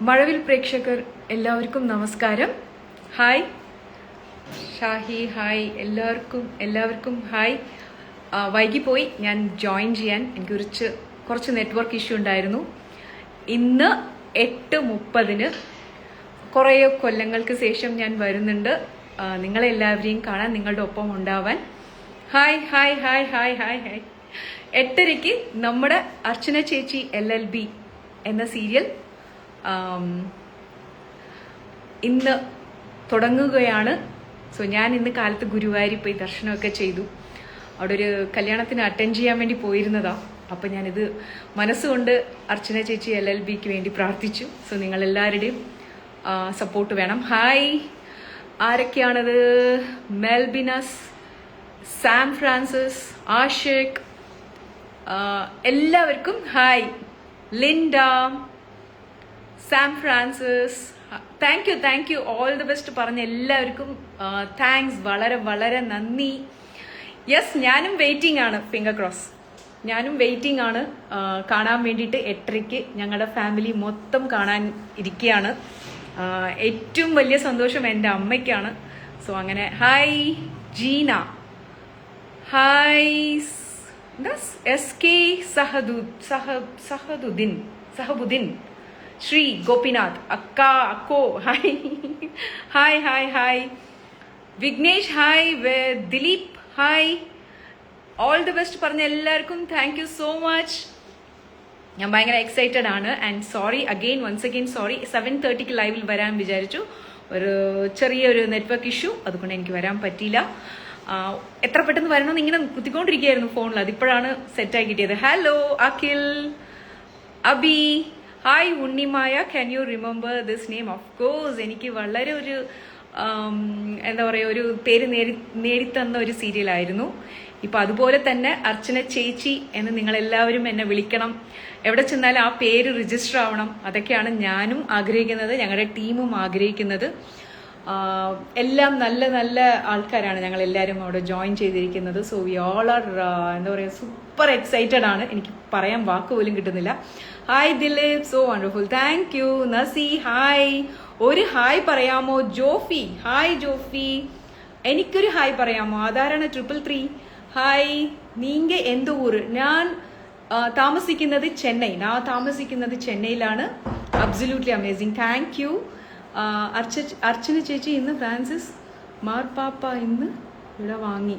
മഴവിൽ പ്രേക്ഷകർ എല്ലാവർക്കും നമസ്കാരം. ഹായ് ഷാഹി, ഹായ് എല്ലാവർക്കും ഹായ്. വൈകിപ്പോയി ഞാൻ ജോയിൻ ചെയ്യാൻ, എനിക്ക് കുറച്ച് നെറ്റ്വർക്ക് ഇഷ്യൂ ഉണ്ടായിരുന്നു. ഇന്ന് 8:30 കുറേ കൊല്ലങ്ങൾക്ക് ശേഷം ഞാൻ വരുന്നുണ്ട് നിങ്ങളെല്ലാവരെയും കാണാൻ, നിങ്ങളുടെ ഒപ്പം ഉണ്ടാവാൻ. Hi hi hi hi hi hi. 8:30 നമ്മുടെ അർച്ചന ചേച്ചി LLB എന്ന സീരിയൽ ഇന്ന് തുടങ്ങുകയാണ്. സോ ഞാൻ ഇന്ന് കാലത്ത് ഗുരുവായൂരിൽ പോയി ദർശനമൊക്കെ ചെയ്തു. അവിടെ ഒരു കല്യാണത്തിന് അറ്റൻഡ് ചെയ്യാൻ വേണ്ടി പോയിരുന്നതാ. അപ്പം ഞാനിത് മനസ്സുകൊണ്ട് അർച്ചന ചേച്ചി LLBക്ക് വേണ്ടി പ്രാർത്ഥിച്ചു. സോ നിങ്ങളെല്ലാവരുടെയും സപ്പോർട്ട് വേണം. ഹായ്, ആരൊക്കെയാണത്? മെൽബിനസ്, സാം ഫ്രാൻസിസ്, ആഷിഖ്, എല്ലാവർക്കും hi. Linda, Sam Francis, thank you all the best പറഞ്ഞ എല്ലാവർക്കും താങ്ക്സ്, വളരെ വളരെ നന്ദി. യെസ്, ഞാനും വെയിറ്റിംഗ് ആണ്, ഫിംഗർ ക്രോസ്. ഞാനും വെയിറ്റിംഗ് ആണ് കാണാൻ വേണ്ടിയിട്ട്. 8:30 ഞങ്ങളുടെ ഫാമിലി മൊത്തം കാണാൻ ഇരിക്കുകയാണ്. ഏറ്റവും വലിയ സന്തോഷം എൻ്റെ അമ്മയ്ക്കാണ്. സോ അങ്ങനെ hi Jeena, hi SK Sahabuddin, Shri Gopinath, അക്കോ hi hi hi hi. Vignesh hi, Dileep hi. All the best പറഞ്ഞ എല്ലാവർക്കും താങ്ക് യു സോ മച്ച്. ഞാൻ ഭയങ്കര എക്സൈറ്റഡ് ആണ്. And sorry once again sorry. 7:30 ലൈവിൽ വരാൻ വിചാരിച്ചു. ചെറിയൊരു നെറ്റ്വർക്ക് ഇഷ്യൂ, അതുകൊണ്ട് എനിക്ക് വരാൻ പറ്റിയില്ല. എത്ര പെട്ടെന്ന് വരണമെന്ന് ഇങ്ങനെ കുത്തിക്കൊണ്ടിരിക്കുകയായിരുന്നു ഫോണിൽ. അതിപ്പോഴാണ് സെറ്റായി കിട്ടിയത്. Hello Akhil, Abi, hi Unnimaya. Can you remember this name? Of course, എനിക്ക് വളരെ ഒരു എന്താ പറയുക, ഒരു പേര് നേടിത്തന്ന ഒരു സീരിയലായിരുന്നു. ഇപ്പം അതുപോലെ തന്നെ അർച്ചന ചേച്ചി എന്ന് നിങ്ങളെല്ലാവരും എന്നെ വിളിക്കണം. എവിടെ ചെന്നാലും ആ പേര് രജിസ്റ്റർ ആവണം. അതൊക്കെയാണ് ഞാനും ആഗ്രഹിക്കുന്നത്, ഞങ്ങളുടെ ടീമും ആഗ്രഹിക്കുന്നത്. എല്ലാം നല്ല നല്ല ആൾക്കാരാണ് ഞങ്ങൾ എല്ലാവരും അവിടെ ജോയിൻ ചെയ്തിരിക്കുന്നത്. സോ വി ഓൾ ആർ എന്താ പറയുക, സൂപ്പർ എക്സൈറ്റഡ് ആണ്. എനിക്ക് പറയാൻ വാക്ക് പോലും കിട്ടുന്നില്ല. Hi Dileep, so wonderful, thank you. Nasi hi, ഒരു ഹായ് പറയാമോ? ജോഫി ഹായ്. ജോഫി, എനിക്കൊരു ഹായ് പറയാമോ? ആധാരാണ് 333 ഹായ്. നീങ്ക എന്ത് ഊര്? ഞാൻ താമസിക്കുന്നത് ചെന്നൈയിലാണ്. Absolutely amazing, thank you. Archana ചേച്ചി ഇന്ന് ഫ്രാൻസിസ് മാർപ്പാപ്പ ഇന്ന് ഇവിടെ വാങ്ങി.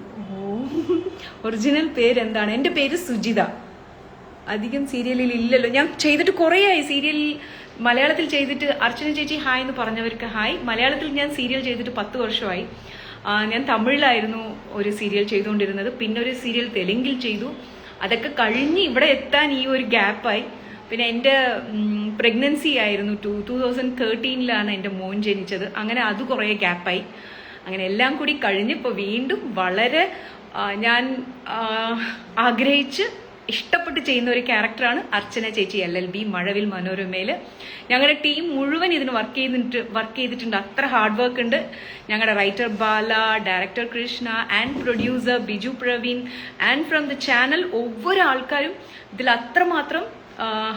ഒറിജിനൽ പേര് എന്താണ്? എൻ്റെ പേര് സുജിത. അധികം സീരിയലിൽ ഇല്ലല്ലോ, ഞാൻ ചെയ്തിട്ട് കുറേയായി. സീരിയലിൽ മലയാളത്തിൽ ചെയ്തിട്ട് അർച്ചന ചേച്ചി ഹായ് എന്ന് പറഞ്ഞവർക്ക് ഹായ്. മലയാളത്തിൽ ഞാൻ സീരിയൽ ചെയ്തിട്ട് 10 വർഷമായി. ഞാൻ തമിഴിലായിരുന്നു ഒരു സീരിയൽ ചെയ്തുകൊണ്ടിരുന്നത്. പിന്നെ ഒരു സീരിയൽ തെലുങ്കിൽ ചെയ്തു. അതൊക്കെ കഴിഞ്ഞ് ഇവിടെ എത്താൻ ഈ ഒരു ഗ്യാപ്പായി. പിന്നെ എൻ്റെ പ്രഗ്നൻസി ആയിരുന്നു. 2013 എൻ്റെ മോൻ ജനിച്ചത്. അങ്ങനെ അത് കുറേ ഗ്യാപ്പായി. അങ്ങനെ എല്ലാം കൂടി കഴിഞ്ഞ് ഇപ്പോൾ വീണ്ടും വളരെ ഞാൻ ആഗ്രഹിച്ച് ഇഷ്ടപ്പെട്ട് ചെയ്യുന്ന ഒരു ക്യാരക്ടറാണ് അർച്ചന ചേച്ചി LLB മഴവിൽ മനോരമയിൽ. ഞങ്ങളുടെ ടീം മുഴുവൻ ഇതിന് വർക്ക് ചെയ്തിട്ടുണ്ട്. അത്ര ഹാർഡ് വർക്ക് ഉണ്ട്. ഞങ്ങളുടെ writer Bala, director Krishna and producer Biju Praveen and from the channel ഒவ்வொരു ആൾക്കാരും ഇതിൽ അത്രമാത്രം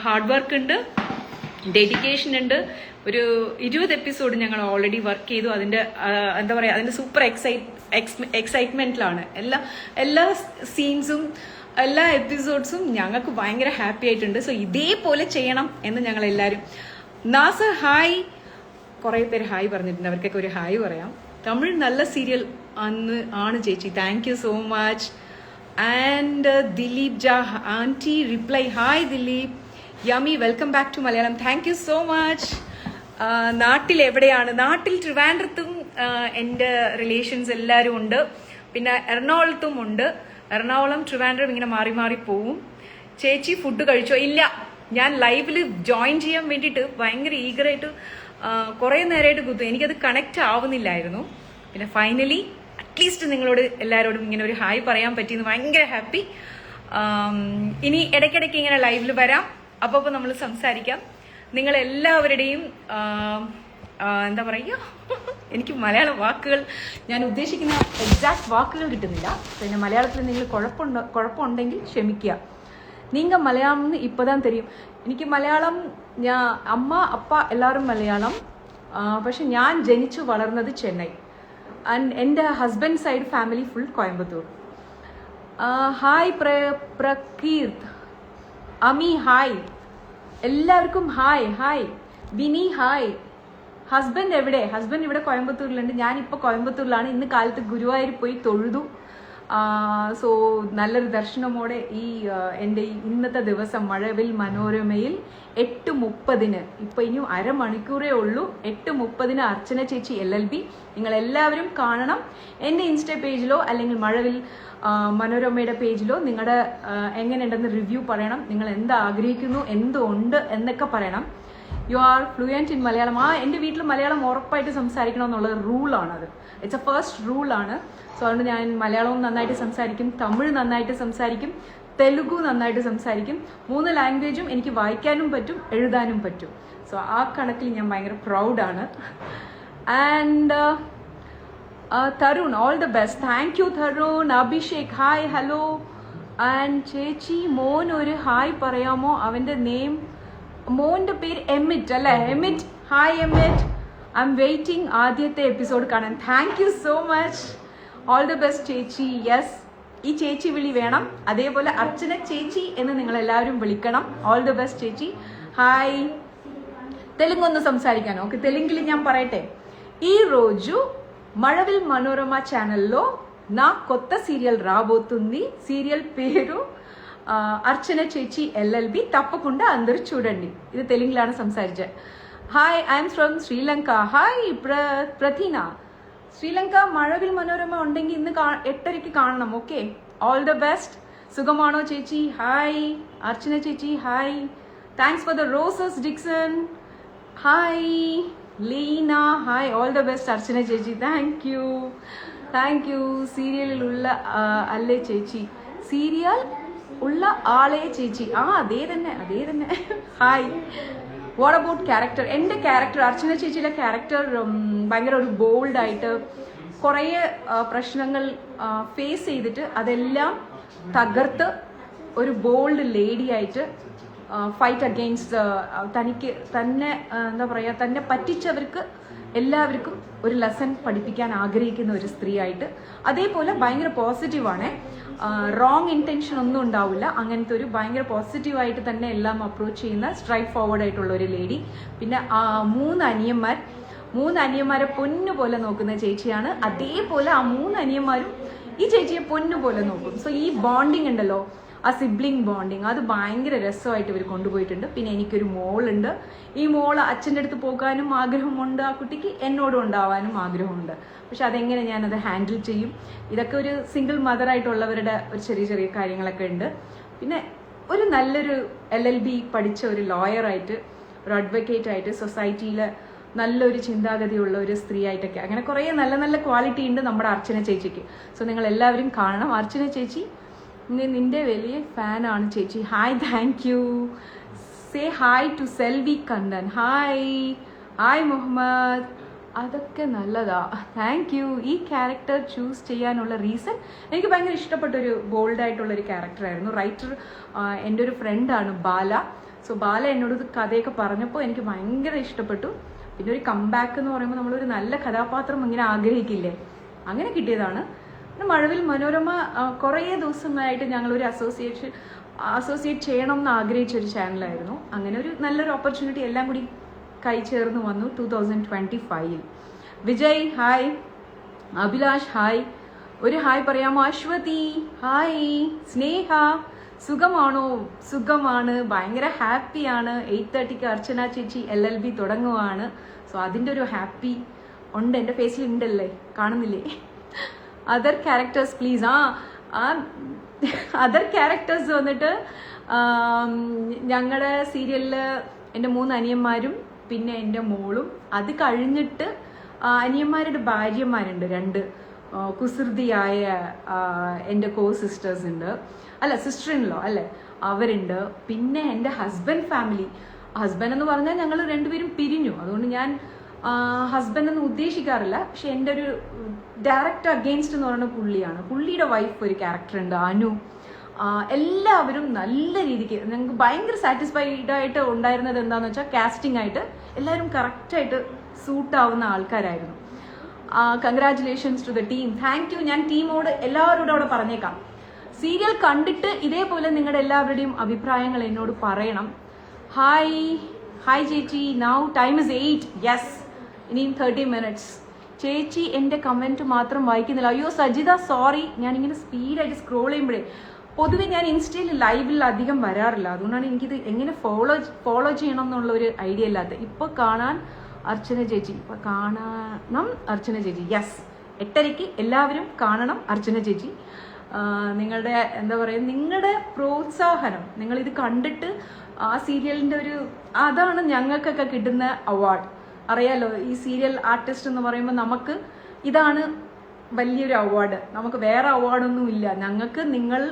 ഹാർഡ് വർക്ക് ഉണ്ട്, ഡെഡിക്കേഷൻ ഉണ്ട്. ഒരു 20 എപ്പിസോഡ് ഞങ്ങൾ ഓൾറെഡി വർക്ക് ചെയ്തു. അതിൻ്റെ എന്താ പറയുക, അതിൻ്റെ സൂപ്പർ എക്സൈറ്റ്മെന്റിലാണ്. എല്ലാ സീൻസും എല്ലാ എപ്പിസോഡ്സും ഞങ്ങൾക്ക് ഭയങ്കര ഹാപ്പി ആയിട്ടുണ്ട്. സോ ഇതേപോലെ ചെയ്യണം എന്ന് ഞങ്ങൾ എല്ലാവരും. നാസർ ഹായ്, കുറേ പേര് ഹായ് പറഞ്ഞിട്ടുണ്ട്, അവർക്കൊക്കെ ഒരു ഹായ് പറയാം. തമിഴ് നല്ല സീരിയൽ ആണ് ചേച്ചി, thank you so much. And Dileep ജാ aunty reply hi Dileep. Yami, welcome back to Malayalam, thank you so much. നാട്ടിൽ എവിടെയാണ്? നാട്ടിൽ ട്രിവാൻഡ്രത്തും എൻ്റെ റിലേഷൻസ് എല്ലാവരും ഉണ്ട്. പിന്നെ എറണാകുളത്തും ഉണ്ട്. എറണാകുളം ട്രിവാൻഡ്രം ഇങ്ങനെ മാറി മാറി പോവും. ചേച്ചി ഫുഡ് കഴിച്ചോ? ഇല്ല, ഞാൻ ലൈവിൽ ജോയിൻ ചെയ്യാൻ വേണ്ടിയിട്ട് ഭയങ്കര ഈഗറായിട്ട് കുറേ നേരമായിട്ട് കുത്തു. എനിക്കത് കണക്റ്റ് ആവുന്നില്ലായിരുന്നു. പിന്നെ ഫൈനലി അറ്റ്ലീസ്റ്റ് നിങ്ങളോട് എല്ലാവരോടും ഇങ്ങനെ ഒരു ഹായ് പറയാൻ പറ്റിയെന്ന് ഭയങ്കര ഹാപ്പി. ഇനി ഇടയ്ക്കിടയ്ക്ക് ഇങ്ങനെ ലൈവിൽ വരാം, അപ്പോൾ നമ്മൾ സംസാരിക്കാം. നിങ്ങളെല്ലാവരുടെയും എന്താ പറയുക, എനിക്ക് മലയാള വാക്കുകൾ, ഞാൻ ഉദ്ദേശിക്കുന്ന എക്സാക്ട് വാക്കുകൾ കിട്ടുന്നില്ല. പിന്നെ മലയാളത്തിൽ എന്തെങ്കിലും കുഴപ്പമുണ്ടെങ്കിൽ ക്ഷമിക്കുക. நீங்கள் மலையாளம்னு இப்போ தான் தெரியும். എനിക്ക് മലയാളം ഞാൻ അമ്മ അപ്പ എല്ലാവരും മലയാളം, പക്ഷെ ഞാൻ ജനിച്ചു വളർന്നത് ചെന്നൈ. ആൻഡ് എൻ്റെ husband side family full Coimbatore. Hi Prakeerth, Ami hi, എല്ലാവർക്കും hi. Hi Vini hi. Husband എവിടെ? ഹസ്ബൻഡ് ഇവിടെ കോയമ്പത്തൂരിലുണ്ട്. ഞാനിപ്പോൾ കോയമ്പത്തൂരിലാണ്. ഇന്ന് കാലത്ത് ഗുരുവായൂർ പോയി തൊഴുതു. സോ നല്ലൊരു ദർശനമോടെ ഈ എൻ്റെ ഇന്നത്തെ ദിവസം മഴവിൽ മനോരമയിൽ 8:30 ഇപ്പം ഇനിയും അരമണിക്കൂറേ ഉള്ളൂ. 8:30 അർച്ചന ചേച്ചി LLB. നിങ്ങളെല്ലാവരും കാണണം. എൻ്റെ ഇൻസ്റ്റ പേജിലോ അല്ലെങ്കിൽ മഴവിൽ മനോരമയുടെ പേജിലോ നിങ്ങളുടെ എങ്ങനെയുണ്ടെന്ന് റിവ്യൂ പറയണം. നിങ്ങൾ എന്താ ആഗ്രഹിക്കുന്നു, എന്തുണ്ട് എന്നൊക്കെ പറയണം. You are fluent in Malayalam. എൻ്റെ വീട്ടിൽ മലയാളം ഉറപ്പായിട്ട് സംസാരിക്കണം എന്നുള്ളത് റൂളാണത്. ഇറ്റ്സ് എ ഫസ്റ്റ് റൂളാണ്. സോ അതുകൊണ്ട് ഞാൻ മലയാളവും നന്നായിട്ട് സംസാരിക്കും, തമിഴ് നന്നായിട്ട് സംസാരിക്കും, തെലുഗു നന്നായിട്ട് സംസാരിക്കും. 3 ലാംഗ്വേജും എനിക്ക് വായിക്കാനും പറ്റും, എഴുതാനും പറ്റും. സോ ആ കണക്കിൽ ഞാൻ ഭയങ്കര പ്രൗഡാണ്. And Tarun, all the best. Thank you Tarun. Abhishek hi, hello. And ചേച്ചി മോൻ ഒരു ഹായ് പറയാമോ? അവൻ്റെ നെയിം, മോൻ്റെ പേര് എമിറ്റ് അല്ലേ? Emit hi emit. I M waiting ആദ്യത്തെ എപ്പിസോഡ് കാണാൻ. Thank you so much. All the best ചേച്ചി. യെസ്, ഈ ചേച്ചി വിളി വേണം. അതേപോലെ അർച്ചന ചേച്ചി എന്ന് നിങ്ങളെല്ലാവരും വിളിക്കണം. ഓൾ ദ ബെസ്റ്റ് ചേച്ചി. హాయ్. తెలుగు సంసారికాను. ఓకే, తెలుగులో నేను പറയട്ടെ. ఈ రోజు మഴవిల్ మనోరమ ఛానల్లో నా కొత్త సీరియల్ రాబోతుంది. సీరియల్ పేరు అర్చన ചേച്ചി LLB. తప్పకుండా అందరూ చూడండి. ఇది తెలుగులోనే సంസാരിച്ച. Hi, I'm from Sri Lanka. Hi Pratheena. Sri Lanka Mazhavil Manorama ഉണ്ടെങ്കിൽ ഇന്ന് 8:30 കാണണം. Okay, all the best. സുഖമാണോ ചേച്ചി? ഹായ് അർച്ചന ചേച്ചി. Hi, thanks for the roses Dixon. Hi Leena. Hi, all the best Archana ചേച്ചി. Thank you, thank you. സീരിയലിലുള്ള അല്ലേ ചേച്ചി? സീരിയൽ ഉള്ള ആളെ ചേച്ചി. അതേ തന്നെ, അതേ തന്നെ. ഹായ്. What about character? എൻ്റെ ക്യാരക്ടർ, അർച്ചന ചേച്ചിയുടെ ക്യാരക്ടർ ഭയങ്കര ഒരു ബോൾഡായിട്ട് കുറേ പ്രശ്നങ്ങൾ ഫേസ് ചെയ്തിട്ട് അതെല്ലാം തകർത്ത് ഒരു ബോൾഡ് ലേഡിയായിട്ട് ഫൈറ്റ് അഗെയിൻസ്റ്റ് തന്നെ എന്താ പറയുക, തന്നെ പറ്റിച്ചവർക്ക് എല്ലാവർക്കും ഒരു ലെസൺ പഠിപ്പിക്കാൻ ആഗ്രഹിക്കുന്ന ഒരു സ്ത്രീയായിട്ട്. അതേപോലെ ഭയങ്കര പോസിറ്റീവാണ്. റോങ് ഇൻറ്റൻഷൻ ഒന്നും ഉണ്ടാവില്ല. അങ്ങനത്തെ ഒരു ഭയങ്കര പോസിറ്റീവായിട്ട് തന്നെ എല്ലാം അപ്രോച്ച് ചെയ്യുന്ന സ്ട്രൈറ്റ് ഫോർവേഡ് ആയിട്ടുള്ള ഒരു ലേഡി. പിന്നെ 3 അനിയന്മാരെ പൊന്നുപോലെ നോക്കുന്ന ചേച്ചിയാണ്. അതേപോലെ ആ 3 അനിയന്മാരും ഈ ചേച്ചിയെ പൊന്നുപോലെ നോക്കും. സോ ഈ ബോണ്ടിങ് ഉണ്ടല്ലോ, ആ സിബ്ലിംഗ് ബോണ്ടിങ്, അത് ഭയങ്കര രസമായിട്ട് ഇവർ കൊണ്ടുപോയിട്ടുണ്ട്. പിന്നെ എനിക്കൊരു മോളുണ്ട്. ഈ മോള് അച്ഛൻ്റെ അടുത്ത് പോകാനും ആഗ്രഹമുണ്ട്. ആ കുട്ടിക്ക് എന്നോടും ഉണ്ടാവാനും ആഗ്രഹമുണ്ട്. പക്ഷെ അതെങ്ങനെ ഞാനത് ഹാൻഡിൽ ചെയ്യും? ഇതൊക്കെ ഒരു സിംഗിൾ മദറായിട്ടുള്ളവരുടെ ഒരു ചെറിയ ചെറിയ കാര്യങ്ങളൊക്കെ ഉണ്ട്. പിന്നെ ഒരു നല്ലൊരു LLB പഠിച്ച ഒരു ലോയറായിട്ട്, ഒരു അഡ്വക്കേറ്റ് ആയിട്ട്, സൊസൈറ്റിയിൽ നല്ലൊരു ചിന്താഗതിയുള്ള ഒരു സ്ത്രീ ആയിട്ടൊക്കെ, അങ്ങനെ കുറേ നല്ല നല്ല ക്വാളിറ്റി ഉണ്ട് നമ്മുടെ അർച്ചന ചേച്ചിക്ക്. സോ നിങ്ങൾ എല്ലാവരും കാണണം. അർച്ചന ചേച്ചി, നിന്റെ വലിയ ഫാനാണ് ചേച്ചി. Hi, thank you. Say hi to Selvi Kannan. Hi. Hi Muhammad. അതൊക്കെ നല്ലതാ. Thank you. ഈ ക്യാരക്ടർ ചൂസ് ചെയ്യാനുള്ള റീസൺ, എനിക്ക് ഭയങ്കര ഇഷ്ടപ്പെട്ടൊരു ബോൾഡായിട്ടുള്ളൊരു ക്യാരക്ടറായിരുന്നു. റൈറ്റർ എൻ്റെ ഒരു ഫ്രണ്ടാണ് ബാല. സോ ബാല എന്നോട് കഥയൊക്കെ പറഞ്ഞപ്പോൾ എനിക്ക് ഭയങ്കര ഇഷ്ടപ്പെട്ടു. പിന്നെ ഒരു കംബാക്ക് എന്ന് പറയുമ്പോൾ നമ്മളൊരു നല്ല കഥാപാത്രം ഇങ്ങനെ ആഗ്രഹിക്കില്ലേ, അങ്ങനെ കിട്ടിയതാണ്. മഴവിൽ മനോരമ കുറേ ദിവസങ്ങളായിട്ട് ഞങ്ങളൊരു അസോസിയേറ്റ് ചെയ്യണം എന്ന് ആഗ്രഹിച്ചൊരു ചാനലായിരുന്നു. അങ്ങനെ ഒരു നല്ലൊരു ഓപ്പർച്യൂണിറ്റി എല്ലാം കൂടി കൈ ചേർന്ന് വന്നു 2025. വിജയ് ഹായ്. അഭിലാഷ് ഹായ്. ഒരു ഹായ് പറയാമോ? അശ്വതി ഹായ്. സ്നേഹ സുഖമാണോ? സുഖമാണ്, ഭയങ്കര ഹാപ്പിയാണ്. 8:30 അർച്ചന ചേച്ചി LLB തുടങ്ങുവാണ്. സോ അതിൻ്റെ ഒരു ഹാപ്പി ഉണ്ട്, എൻ്റെ ഫേസിൽ ഉണ്ടല്ലേ, കാണുന്നില്ലേ? Other characters please. Other characters വന്നിട്ട് ഞങ്ങളുടെ സീരിയലിൽ എൻ്റെ 3 അനിയന്മാരും പിന്നെ എൻ്റെ മോളും. അത് കഴിഞ്ഞിട്ട് അനിയന്മാരുടെ ഭാര്യമാരുണ്ട് 2 കുസൃതിയായ എൻ്റെ സിസ്റ്റേഴ്സ് ഉണ്ട്, അല്ല സിസ്റ്റർ ഇൻ ലോ അല്ലേ, അവരുണ്ട്. പിന്നെ എൻ്റെ ഹസ്ബൻഡ് ഫാമിലി. ഹസ്ബൻഡ് എന്ന് പറഞ്ഞാൽ ഞങ്ങൾ 2 പേരും പിരിഞ്ഞു. അതുകൊണ്ട് ഞാൻ ഹസ്ബൻഡ് എന്ന് ഉദ്ദേശിക്കാറില്ല. പക്ഷെ എൻ്റെ ഒരു ഡയറക്റ്റ് അഗെയിൻസ്റ്റ് എന്ന് പറയുന്ന പുള്ളിയാണ്. പുള്ളിയുടെ വൈഫ് ഒരു ക്യാരക്ടർ ഉണ്ട്, അനു. എല്ലാവരും നല്ല രീതിക്ക് ഞങ്ങൾക്ക് ഭയങ്കര സാറ്റിസ്ഫൈഡ് ആയിട്ട് ഉണ്ടായിരുന്നത് എന്താണെന്ന് വെച്ചാൽ കാസ്റ്റിംഗ് ആയിട്ട് എല്ലാവരും കറക്റ്റായിട്ട് സൂട്ടാവുന്ന ആൾക്കാരായിരുന്നു. Congratulations to the team. Thank you. ഞാൻ ടീമോട് എല്ലാവരോടും അവിടെ പറഞ്ഞേക്കാം, സീരിയൽ കണ്ടിട്ട് ഇതേപോലെ നിങ്ങളുടെ എല്ലാവരുടെയും അഭിപ്രായങ്ങൾ എന്നോട് പറയണം. ഹായ് ഹായ് ചേച്ചി, നൗ ടൈം ഇസ് 8. യെസ്, ഇനിയും 30 minutes. ചേച്ചി എൻ്റെ കമൻറ്റ് മാത്രം വായിക്കുന്നില്ല. അയ്യോ സജിത, സോറി. ഞാനിങ്ങനെ സ്പീഡായിട്ട് സ്ക്രോൾ ചെയ്യുമ്പോഴേ പൊതുവെ ഞാൻ ഇൻസ്റ്റയിൽ ലൈവിൽ അധികം വരാറില്ല. അതുകൊണ്ടാണ് എനിക്കിത് എങ്ങനെ ഫോളോ ചെയ്യണം എന്നുള്ള ഒരു ഐഡിയ ഇല്ലാത്തത്. ഇപ്പോൾ കാണാൻ അർച്ചന ചേച്ചി, ഇപ്പോൾ കാണണം അർച്ചന ചേച്ചി. യെസ്, 8:30 എല്ലാവരും കാണണം അർച്ചന ചേച്ചി. നിങ്ങളുടെ എന്താ പറയുക, നിങ്ങളുടെ പ്രോത്സാഹനം, നിങ്ങളിത് കണ്ടിട്ട് ആ സീരിയലിൻ്റെ അതാണ് ഞങ്ങൾക്കൊക്കെ കിട്ടുന്ന അവാർഡ്. അറിയാലോ, ഈ സീരിയൽ ആർട്ടിസ്റ്റ് എന്ന് പറയുമ്പോൾ നമുക്ക് ഇതാണ് വലിയൊരു അവാർഡ്. നമുക്ക് വേറെ അവാർഡൊന്നും ഇല്ല. ഞങ്ങൾക്ക് നിങ്ങൾ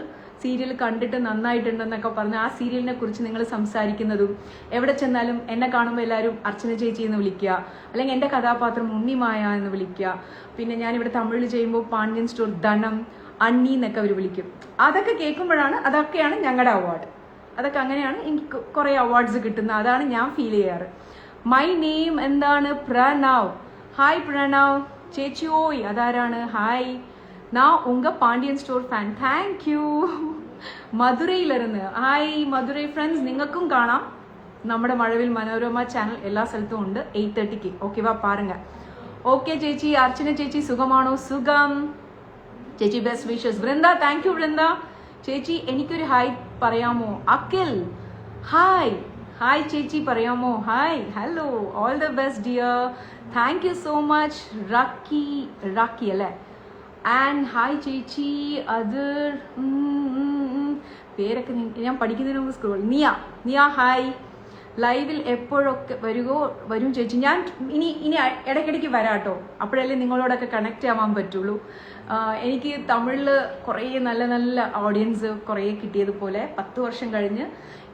സീരിയൽ കണ്ടിട്ട് നന്നായിട്ടുണ്ടെന്നൊക്കെ പറഞ്ഞ് ആ സീരിയലിനെ കുറിച്ച് നിങ്ങൾ സംസാരിക്കുന്നതും, എവിടെ ചെന്നാലും എന്നെ കാണുമ്പോൾ എല്ലാവരും അർച്ചന ചേച്ചി എന്ന് വിളിക്കുക, അല്ലെങ്കിൽ എൻ്റെ കഥാപാത്രം ഉണ്ണിമായ എന്ന് വിളിക്കുക. പിന്നെ ഞാനിവിടെ തമിഴിൽ ചെയ്യുമ്പോൾ പാണ്ഡ്യൻ സ്റ്റോർ ധനം, അണ്ണി എന്നൊക്കെ അവർ വിളിക്കും. അതൊക്കെ കേൾക്കുമ്പോഴാണ്, അതൊക്കെയാണ് ഞങ്ങളുടെ അവാർഡ്. അതൊക്കെ അങ്ങനെയാണ് എനിക്ക് കുറേ അവാർഡ്സ് കിട്ടുന്നത്. അതാണ് ഞാൻ ഫീൽ ചെയ്യാറ്. മൈ നെയിം എന്താണ്? പ്രണവ്. ഹായ് പ്രണവ് ചേച്ചി. ഓയ്, അതാരാണ്? ഹായ്, ഞാൻ ഉങ്ക Pandian store fan. Thank you. മധുരയിലിരുന്ന് ഹായ് മധുരൈ ഫ്രണ്ട്സ്. നിങ്ങൾക്കും കാണാം നമ്മുടെ മഴവിൽ മനോരമ ചാനൽ എല്ലാ സ്ഥലത്തും ഉണ്ട് 8:30. ഓക്കെ വാ പാരുങ്ക. ഓക്കെ ചേച്ചി. അർച്ചന ചേച്ചി സുഖമാണോ? സുഖം ചേച്ചി. Best wishes. Vrinda, thank you Vrinda. ചേച്ചി എനിക്കൊരു ഹായ് പറയാമോ? അഖിൽ ഹായ്. ഹായ് ചേച്ചി പറയാമോ? Hi, hello, all the best dear. Thank you so much. Rakki അല്ലേ? ആൻഡ് ഹായ് ചേച്ചി. അത് പേരൊക്കെ ഞാൻ പഠിക്കുന്നതിന് മുമ്പ് സ്ക്രോൾ. നിയ ഹായ്. ലൈവിൽ എപ്പോഴൊക്കെ വരും ചേച്ചി. ഞാൻ ഇനി ഇടയ്ക്കിടയ്ക്ക് വരാട്ടോ, അപ്പോഴല്ലേ നിങ്ങളോടൊക്കെ കണക്ട് ആവാൻ പറ്റുള്ളൂ. എനിക്ക് തമിഴിൽ കുറേ നല്ല നല്ല ഓഡിയൻസ് കുറേ കിട്ടിയതുപോലെ 10 വർഷം കഴിഞ്ഞ്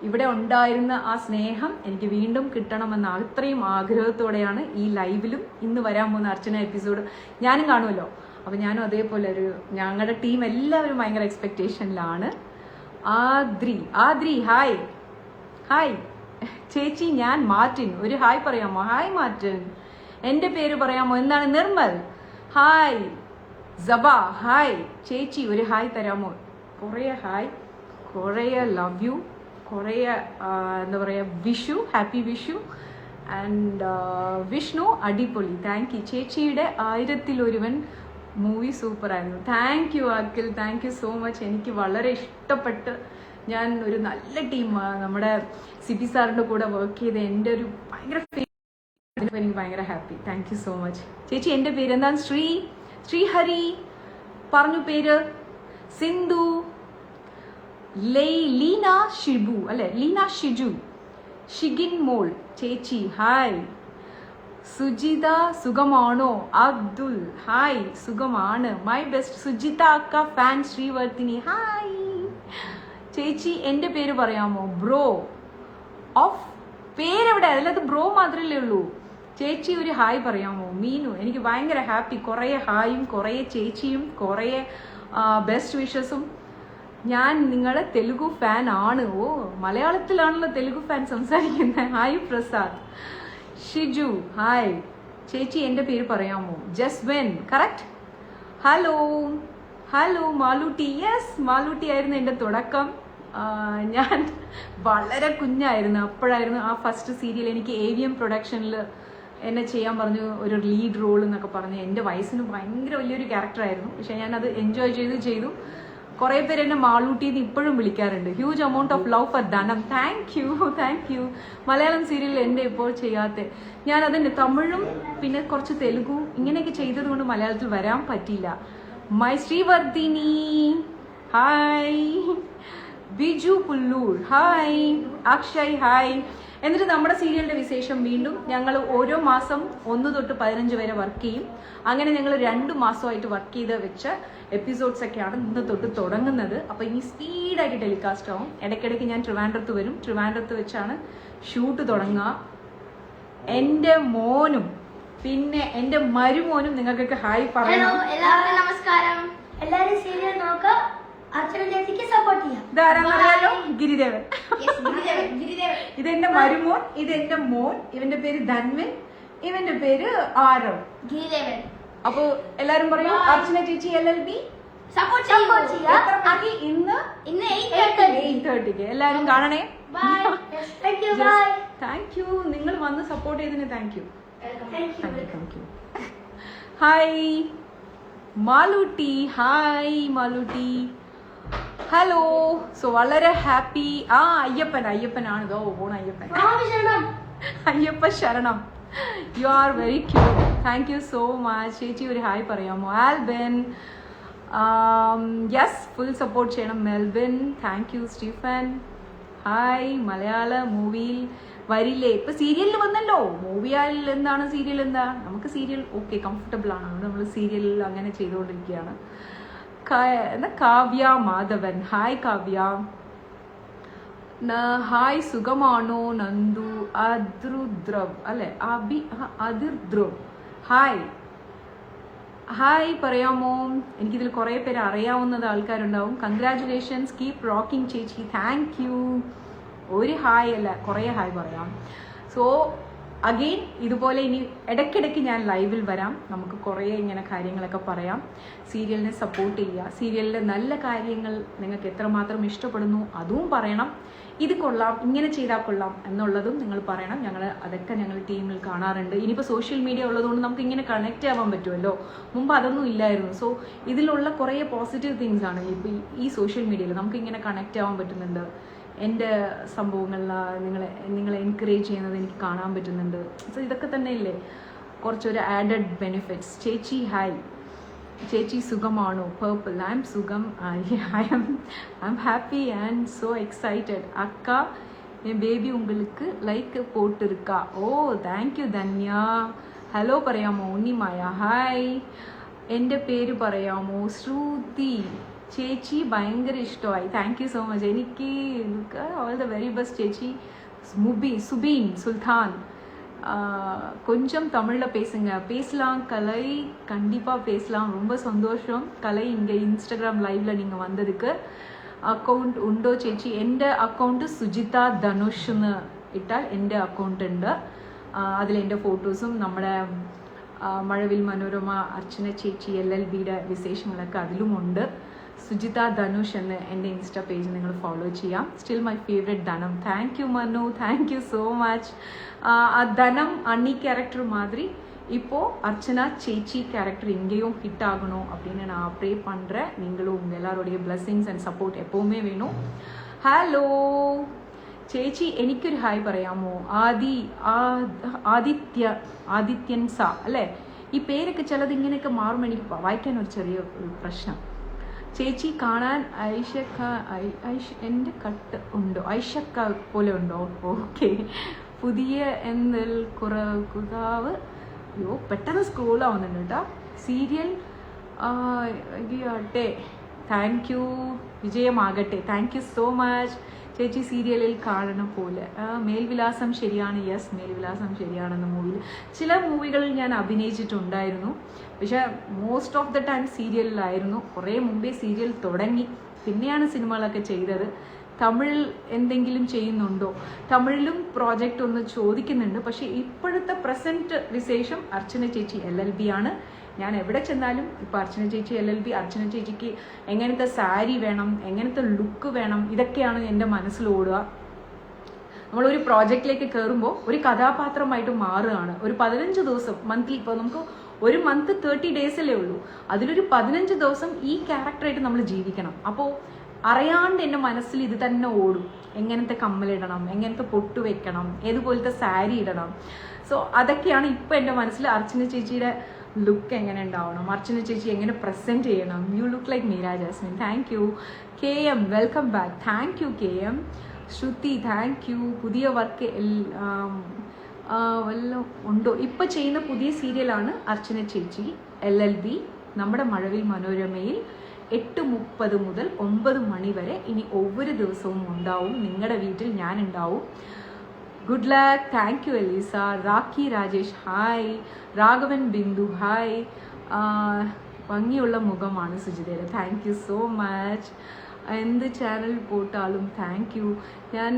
ഇവിടെ ഉണ്ടായിരുന്ന ആ സ്നേഹം എനിക്ക് വീണ്ടും കിട്ടണമെന്ന അത്രയും ആഗ്രഹത്തോടെയാണ് ഈ ലൈവിലും ഇന്ന് വരാൻ പോകുന്ന അർച്ചന എപ്പിസോഡ് ഞാനും കാണുമല്ലോ. അപ്പം ഞാനും അതേപോലെ ഞങ്ങളുടെ ടീം എല്ലാവരും ഭയങ്കര എക്സ്പെക്റ്റേഷനിലാണ്. ആദ്രി ഹായ്. ഹായ് ചേച്ചി, ഞാൻ മാർട്ടിൻ. ഒരു ഹായ് പറയാമോ? Hi Martin. എൻ്റെ പേര് പറയാമോ? എന്താണ്? നിർമ്മൽ. ഹായ്. സബ ഹായ്. ചേച്ചി ഒരു ഹായ് തരാമോ? കുറേ ഹായ്, കുറേ ലവ് യു, കുറേ എന്താ പറയുക, വിഷു, ഹാപ്പി വിഷു. ആൻഡ് വിഷ്ണു അടിപൊളി. Thank you. ചേച്ചിയുടെ 1000-ലൊരുവൻ മൂവി സൂപ്പറായിരുന്നു. Thank you Akhil, thank you so much. എനിക്ക് വളരെ ഇഷ്ടപ്പെട്ട്, ഞാൻ ഒരു നല്ല ടീം, നമ്മുടെ സിബി സാറിൻ്റെ കൂടെ വർക്ക് ചെയ്ത് എൻ്റെ ഒരു ഭയങ്കര എനിക്ക് ഭയങ്കര happy. Thank you so much ചേച്ചി. എൻ്റെ പേര് എന്താണ്? ശ്രീഹരി പറഞ്ഞു പേര്. സിന്ധു, ലീന ഷിബു അല്ലെ? ലീന ഷിജു. ഷിഗിൻ മോൾ ചേച്ചി ഹായ്. സുജിത സുഖമാണോ? അബ്ദുൽ ഹായ്, സുഖമാണ്. മൈ ബെസ്റ്റ് സുജിത അക്ക ഫാൻ. ശ്രീവർത്തിനി ഹായ്. ചേച്ചി എൻ്റെ പേര് പറയാമോ? Bro of. പേരെവിടെ? അതിലത് ബ്രോ മാത്രമല്ലേ ഉള്ളൂ. ചേച്ചി ഒരു ഹായ് പറയാമോ? മീനു. എനിക്ക് ഭയങ്കര ഹാപ്പി. കുറേ ഹായും കുറേ ചേച്ചിയും കുറേ ബെസ്റ്റ് വിഷസും. ഞാൻ നിങ്ങളുടെ തെലുഗു ഫാൻ ആണ്. ഓ, മലയാളത്തിലാണല്ലോ തെലുഗു ഫാൻ സംസാരിക്കുന്നത്. ഹായ് പ്രസാദ്. ഷിജു ഹായ്. ചേച്ചി എൻ്റെ പേര് പറയാമോ? ജസ്വൻ. കറക്റ്റ്. ഹലോ മാലൂട്ടി. യെസ്, മാലൂട്ടി ആയിരുന്നു എൻ്റെ തുടക്കം. ഞാൻ വളരെ കുഞ്ഞായിരുന്നു, അപ്പോഴായിരുന്നു ആ ഫസ്റ്റ് സീരിയൽ. എനിക്ക് AVM പ്രൊഡക്ഷനിൽ എന്നെ ചെയ്യാൻ പറഞ്ഞു, ഒരു ലീഡ് റോൾ എന്നൊക്കെ പറഞ്ഞ്. എൻ്റെ വയസ്സിന് ഭയങ്കര വലിയൊരു ക്യാരക്ടറായിരുന്നു, പക്ഷെ ഞാനത് എൻജോയ് ചെയ്തു. കുറേ പേര് എന്നെ മാളൂട്ടി എന്ന് ഇപ്പോഴും വിളിക്കാറുണ്ട്. Huge amount of love for Dhanam. Thank you. Malayalam serial എൻ്റെ ഇപ്പോൾ ചെയ്യാത്ത, ഞാനതിൻ്റെ തമിഴും പിന്നെ കുറച്ച് തെലുഗു ഇങ്ങനെയൊക്കെ ചെയ്തത് കൊണ്ട് മലയാളത്തിൽ വരാൻ പറ്റിയില്ല. My Srivardhini hi. Biju Pullur hi. Akshay hi. എന്നിട്ട് നമ്മുടെ സീരിയലിന്റെ വിശേഷം വീണ്ടും ഞങ്ങൾ ഓരോ മാസം 1 തൊട്ട് 15 വരെ വർക്ക് ചെയ്യും. അങ്ങനെ ഞങ്ങൾ 2 മാസമായിട്ട് വർക്ക് ചെയ്ത് വെച്ച എപ്പിസോഡ്സ് ഒക്കെയാണ് ഇന്ന് തൊട്ട് തുടങ്ങുന്നത്. അപ്പോൾ ഇനി സ്പീഡായിട്ട് ടെലികാസ്റ്റ് ആവും. ഇടയ്ക്കിടയ്ക്ക് ഞാൻ ട്രിവാൻഡ്രത്ത് വരും. ട്രിവാൻഡ്രത്ത് വെച്ചാണ് ഷൂട്ട് തുടങ്ങുക. എൻ്റെ മോനും പിന്നെ എൻ്റെ മരുമോനും നിങ്ങൾക്കൊക്കെ ഹായ് പറയണം. എല്ലാവർക്കും നമസ്കാരം. എല്ലാവരും സീരിയൽ നോക്കുക, ഇതാരാന്നറിയാലോ? ഗിരിദേവൻ. ഇതെന്റെ മരുമോൻ, ഇതെന്റെ മോൻ. ഇവന്റെ പേര് ധന്വൻ, ഇവന്റെ പേര് ആരവ്. അപ്പൊ എല്ലാരും പറയൂ അർച്ചന ചേച്ചി LLB ഇന്ന് 8:30 എല്ലാരും കാണണേ. താങ്ക് യു, നിങ്ങൾ വന്ന് സപ്പോർട്ട് ചെയ്തതിന് thank you. Hi Malootty, hi Malootty, hello. So വളരെ ഹാപ്പി. അയ്യപ്പനാണ് ഇതോ പോണ അയ്യപ്പൻ. അയ്യപ്പ ശരണം. You are very cute. Thank you so much. ചേച്ചി ഒരു ഹായ് പറയാമോ? ആൽബിൻ, യെസ് ഫുൾ സപ്പോർട്ട് ചെയ്യണം Melbin. Thank you Stephen. Hi. Malayala മൂവിയിൽ വരില്ലേ? ഇപ്പൊ സീരിയലിൽ വന്നല്ലോ. മൂവിയാൽ എന്താണ്, സീരിയൽ എന്താ? നമുക്ക് സീരിയൽ ഓക്കെ കംഫർട്ടബിൾ ആണ്, അതുകൊണ്ട് നമ്മൾ സീരിയലിൽ അങ്ങനെ ചെയ്തുകൊണ്ടിരിക്കുകയാണ്. കാവ്യ മാധവൻ, ഹായ് കാവ്യ. ഹായ് സുഖമാണോ നന്ദു? അതിർദ്രവ് അല്ലെ, അതിർദ്രവ്. ഹായ് ഹായ് പറയാമോ? എനിക്കിതിൽ കുറെ പേര് അറിയാവുന്നത് ആൾക്കാരുണ്ടാവും. കൺഗ്രാറ്റുലേഷൻസ്, കീപ് റോക്കിംഗ് ചേച്ചി. Thank U. ഒരു ഹായ് അല്ല, കുറേ ഹായ് പറയാം. സോ അഗെയിൻ ഇതുപോലെ ഇനി ഇടയ്ക്കിടയ്ക്ക് ഞാൻ ലൈവിൽ വരാം. നമുക്ക് കുറേ ഇങ്ങനെ കാര്യങ്ങളൊക്കെ പറയാം. സീരിയലിനെ സപ്പോർട്ട് ചെയ്യുക. സീരിയലിലെ നല്ല കാര്യങ്ങൾ നിങ്ങൾക്ക് എത്രമാത്രം ഇഷ്ടപ്പെടുന്നു അതും പറയണം. ഇത് കൊള്ളാം, ഇങ്ങനെ ചെയ്താൽ കൊള്ളാം എന്നുള്ളതും നിങ്ങൾ പറയണം. അതൊക്കെ ഞങ്ങൾ ടീമിൽ കാണാറുണ്ട്. ഇനിയിപ്പോൾ സോഷ്യൽ മീഡിയ ഉള്ളതുകൊണ്ട് നമുക്ക് ഇങ്ങനെ കണക്ട് ആവാൻ പറ്റുമല്ലോ. മുമ്പ് അതൊന്നും ഇല്ലായിരുന്നു. സോ ഇതിലുള്ള കുറേ പോസിറ്റീവ് തിങ്സ് ആണ് ഇപ്പോൾ ഈ സോഷ്യൽ മീഡിയയിൽ നമുക്ക് ഇങ്ങനെ കണക്ട് ആവാൻ പറ്റുന്നുണ്ട്. എൻ്റെ സംഭവങ്ങളിൽ നിങ്ങളെ എൻകറേജ് ചെയ്യുന്നത് എനിക്ക് കാണാൻ പറ്റുന്നുണ്ട്. സോ ഇതൊക്കെ തന്നെയല്ലേ കുറച്ചൊരു ആഡഡ് ബെനിഫിറ്റ്സ്. ചേച്ചി ഹായ്. ചേച്ചി സുഖമാണോ? പേർപ്പിൾ, ഐ എം സുഖം. I am happy and so excited. അക്ക பேபி உங்களுக்கு லைக் போட்டிருக்கா? ஓ தேங்க்யூ தன்யா. ഹലോ പറയാമോ? ഉണ്ണിമായ ഹായ്. എൻ്റെ പേര് പറയാമോ? ശ്രുതി. ചേച്ചി ഭയങ്കര ഇഷ്ടമായി. Thank you so much. എനിക്ക് ഓൾ ദ വെരി ബെസ്റ്റ് ചേച്ചി. சுபீன் சுல்தான், கொஞ்சம் தமிழில் பேசுங்க. பேசலாம் கலை, கண்டிப்பாக பேசலாம். ரொம்ப சந்தோஷம் கலை இங்கே இன்ஸ்டாகிராம் லைவில் நீங்கள் வந்ததுக்கு. അക്കൗണ്ട് ഉണ്ടോ ചേച്ചി? എൻ്റെ അക്കൗണ്ട് സുജിത ധനുഷ് എന്ന് ഇട്ടാൽ എൻ്റെ അക്കൗണ്ട് ഉണ്ട്. അതിലെൻ്റെ ഫോട്ടോസും നമ്മുടെ മഴവിൽ മനോരമ അർച്ചന ചേച്ചി LLBയുടെ വിശേഷങ്ങളൊക്കെ അതിലുമുണ്ട്. സുജിത ധനുഷ് എന്ന് എൻ്റെ ഇൻസ്റ്റാ പേജ് നിങ്ങൾ ഫോളോ ചെയ്യാം. സ്റ്റിൽ മൈ ഫേവറേറ്റ് ധനം. Thank U Manu, thank you so much. ധനം அண்ணி கேரக்டர் மாதிரி இப்போது அர்ச்சனா சேச்சி கேரக்டர் இங்கேயும் ஹிட் ஆகணும் அப்படின்னு நான் ப்ரே பண்ணுறேன். நீங்களும் உங்கள் எல்லாருடைய பிளெஸிங்ஸ் அண்ட் சப்போர்ட் எப்போவுமே வேணும். ഹലോ ചേച്ചി, എനിക്കൊരു ഹായ് പറയാമോ? ആദിത്യൻ സാ അല്ലേ? ഈ പേരൊക്കെ ചിലത് ഇങ്ങനെയൊക്കെ മാറുമ്പോൾ എനിക്ക് വായിക്കാൻ ഒരു ചെറിയ പ്രശ്നം. ചേച്ചി കാണാൻ എൻ്റെ കട്ട് ഉണ്ടോ? ഐഷക്ക പോലെ ഉണ്ടോ? ഓക്കെ. പുതിയ എന്തിൽ കുറാവ്. അയ്യോ പെട്ടെന്ന് സ്ക്രോളാവുന്നുണ്ട് കേട്ടോ. സീരിയൽ ആകട്ടെ. Thank you. വിജയമാകട്ടെ. താങ്ക് യു സോ മച്ച് ചേച്ചി. സീരിയലിൽ കാണണം പോലെ. മേൽവിലാസം ശരിയാണ്. യെസ്, മേൽവിലാസം ശരിയാണെന്ന മൂവിയിൽ. ചില മൂവികളിൽ ഞാൻ അഭിനയിച്ചിട്ടുണ്ടായിരുന്നു, പക്ഷെ മോസ്റ്റ് ഓഫ് ദ ടൈം സീരിയലിലായിരുന്നു. കുറേ മുമ്പേ സീരിയൽ തുടങ്ങി, പിന്നെയാണ് സിനിമകളൊക്കെ ചെയ്തത്. തമിഴിൽ എന്തെങ്കിലും ചെയ്യുന്നുണ്ടോ? തമിഴിലും പ്രോജക്റ്റ് ഒന്ന് ചോദിക്കുന്നുണ്ട്. പക്ഷേ ഇപ്പോഴത്തെ പ്രസൻറ്റ് വിശേഷം അർച്ചന ചേച്ചി LLB ആണ്. ഞാൻ എവിടെ ചെന്നാലും ഇപ്പോൾ അർച്ചന ചേച്ചി LLB, അർച്ചന ചേച്ചിക്ക് എങ്ങനത്തെ സാരി വേണം, എങ്ങനത്തെ ലുക്ക് വേണം, ഇതൊക്കെയാണ് എൻ്റെ മനസ്സിലോടുക. നമ്മളൊരു പ്രോജക്റ്റിലേക്ക് കയറുമ്പോൾ ഒരു കഥാപാത്രമായിട്ട് മാറുകയാണ്. ഒരു 15 ദിവസം മന്ത്ലി, ഇപ്പോൾ നമുക്ക് ഒരു മന്ത് 30 ഡേയ്സല്ലേ ഉള്ളൂ. അതിലൊരു 15 ദിവസം ഈ ക്യാരക്ടറായിട്ട് നമ്മൾ ജീവിക്കണം. അപ്പോൾ അറിയാണ്ട് എൻ്റെ മനസ്സിൽ ഇത് തന്നെ ഓടും. എങ്ങനത്തെ കമ്മലിടണം, എങ്ങനത്തെ പൊട്ട് വെക്കണം, ഏതുപോലത്തെ സാരി ഇടണം. സോ അതൊക്കെയാണ് ഇപ്പോൾ എൻ്റെ മനസ്സിൽ. അർച്ചന ചേച്ചിയുടെ ലുക്ക് എങ്ങനെ ഉണ്ടാവണം, അർച്ചന ചേച്ചി എങ്ങനെ പ്രസൻറ്റ് ചെയ്യണം. You look like Meera Jasmine. Thank you. KM welcome back. Thank you KM. Shruti thank you. പുതിയ വർക്ക് വല്ലതും ഉണ്ടോ? ഇപ്പോൾ ചെയ്യുന്ന പുതിയ സീരിയലാണ് അർച്ചന ചേച്ചി LLB നമ്മുടെ മഴവിൽ മനോരമയിൽ 8:30 മുതൽ 9 മണി വരെ ഇനി ഒவ்வொரு ദിവസവും ഉണ്ടാവും. നിങ്ങളുടെ വീട്ടിൽ ഞാൻ ഉണ്ടാവും. Good luck. Thank you Elisa. Rakhi Rajesh hi. Raghavan Bindu hi. ഭംഗിയുള്ള മുഖമാണ് സുജിതയുടെ. Thank you so much. എന്ത് ചാനൽ പോട്ടാലും താങ്ക് യു. ഞാൻ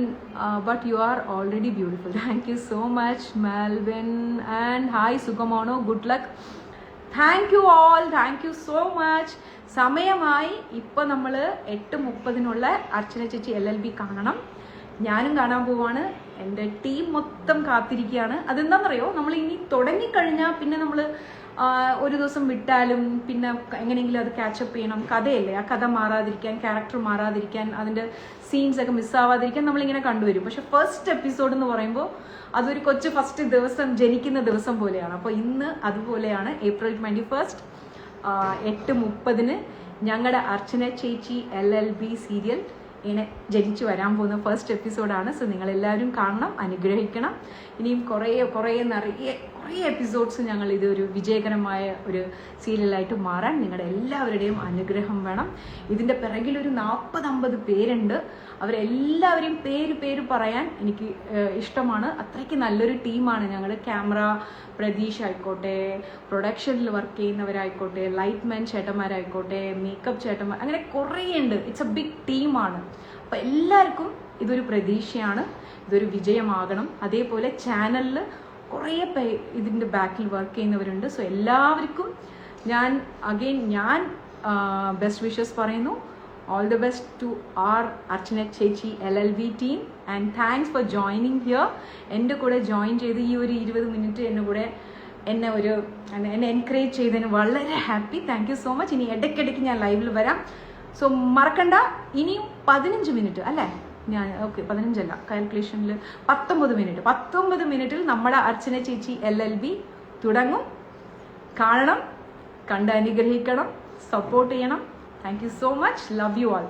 but you are already beautiful. Thank you so much Malvin. And hi സുഖമാണോ, good luck. Thank you all, thank you so much. സമയമായി. ഇപ്പം നമ്മൾ 8:30 അർച്ചന ചേച്ചി LLB കാണണം. ഞാനും കാണാൻ പോവാണ്. എൻ്റെ ടീം മൊത്തം കാത്തിരിക്കുകയാണ്. അതെന്താണെന്നറിയോ, നമ്മൾ ഇനി തുടങ്ങിക്കഴിഞ്ഞാൽ പിന്നെ നമ്മൾ ഒരു ദിവസം വിട്ടാലും പിന്നെ എങ്ങനെയെങ്കിലും അത് ക്യാച്ചപ്പ് ചെയ്യണം. കഥയല്ലേ, ആ കഥ മാറാതിരിക്കാൻ, ക്യാരക്ടർ മാറാതിരിക്കാൻ, അതിൻ്റെ സീൻസ് ഒക്കെ മിസ്സാവാതിരിക്കാൻ നമ്മളിങ്ങനെ കണ്ടുവരും. പക്ഷെ ഫസ്റ്റ് എപ്പിസോഡ് എന്ന് പറയുമ്പോൾ അതൊരു കൊച്ചു ഫസ്റ്റ് ദിവസം ജനിക്കുന്ന ദിവസം പോലെയാണ്. അപ്പോൾ ഇന്ന് അതുപോലെയാണ്. April 21 8:30 ഞങ്ങളുടെ അർച്ചന ചേച്ചി LLB സീരിയൽ ഇങ്ങനെ ജനിച്ചു വരാൻ പോകുന്ന ഫസ്റ്റ് എപ്പിസോഡാണ്. സോ നിങ്ങളെല്ലാവരും കാണണം, അനുഗ്രഹിക്കണം. ഇനിയും കുറേ എപ്പിസോഡ്സ് ഞങ്ങൾ ഇതൊരു വിജയകരമായ ഒരു സീരിയലായിട്ട് മാറാൻ നിങ്ങളുടെ എല്ലാവരുടെയും അനുഗ്രഹം വേണം. ഇതിൻ്റെ പിറകിലൊരു 40-50 പേരുണ്ട്. അവരെല്ലാവരെയും പേര് പറയാൻ എനിക്ക് ഇഷ്ടമാണ്. അത്രയ്ക്ക് നല്ലൊരു ടീമാണ് ഞങ്ങൾ. ക്യാമറ പ്രതീഷ് ആയിക്കോട്ടെ, പ്രൊഡക്ഷനിൽ വർക്ക് ചെയ്യുന്നവരായിക്കോട്ടെ, ലൈറ്റ്മാൻ ചേട്ടന്മാരായിക്കോട്ടെ, മേക്കപ്പ് ചേട്ടന്മാർ, അങ്ങനെ കുറേ ഉണ്ട്. ഇറ്റ്സ് എ ബിഗ് ടീമാണ്. അപ്പം എല്ലാവർക്കും ഇതൊരു പ്രതീക്ഷയാണ്, ഇതൊരു വിജയമാകണം. അതേപോലെ ചാനലിൽ കുറേ ഇതിൻ്റെ ബാക്കിൽ വർക്ക് ചെയ്യുന്നവരുണ്ട്. സോ എല്ലാവർക്കും ഞാൻ ബെസ്റ്റ് വിഷസ് പറയുന്നു. All the best to our Archana Chechi LLB team and thanks for joining here. എൻ്റെ കൂടെ ജോയിൻ ചെയ്ത് ഈ ഒരു 20 മിനിറ്റ് എന്നെ എൻകറേജ് ചെയ്തതിന് വളരെ happy. Thank you so much. ഇനി ഇടയ്ക്കിടയ്ക്ക് ഞാൻ ലൈവിൽ വരാം. സോ മറക്കണ്ട, ഇനിയും 15 മിനിറ്റ് അല്ലേ, ഞാൻ 15 അല്ല, കാൽക്കുലേഷനിൽ 19 മിനിറ്റിൽ നമ്മുടെ അർച്ചന ചേച്ചി LLB തുടങ്ങും. കാണണം, കണ്ട് അനുഗ്രഹിക്കണം, സപ്പോർട്ട് ചെയ്യണം. Thank you so much. Love you all.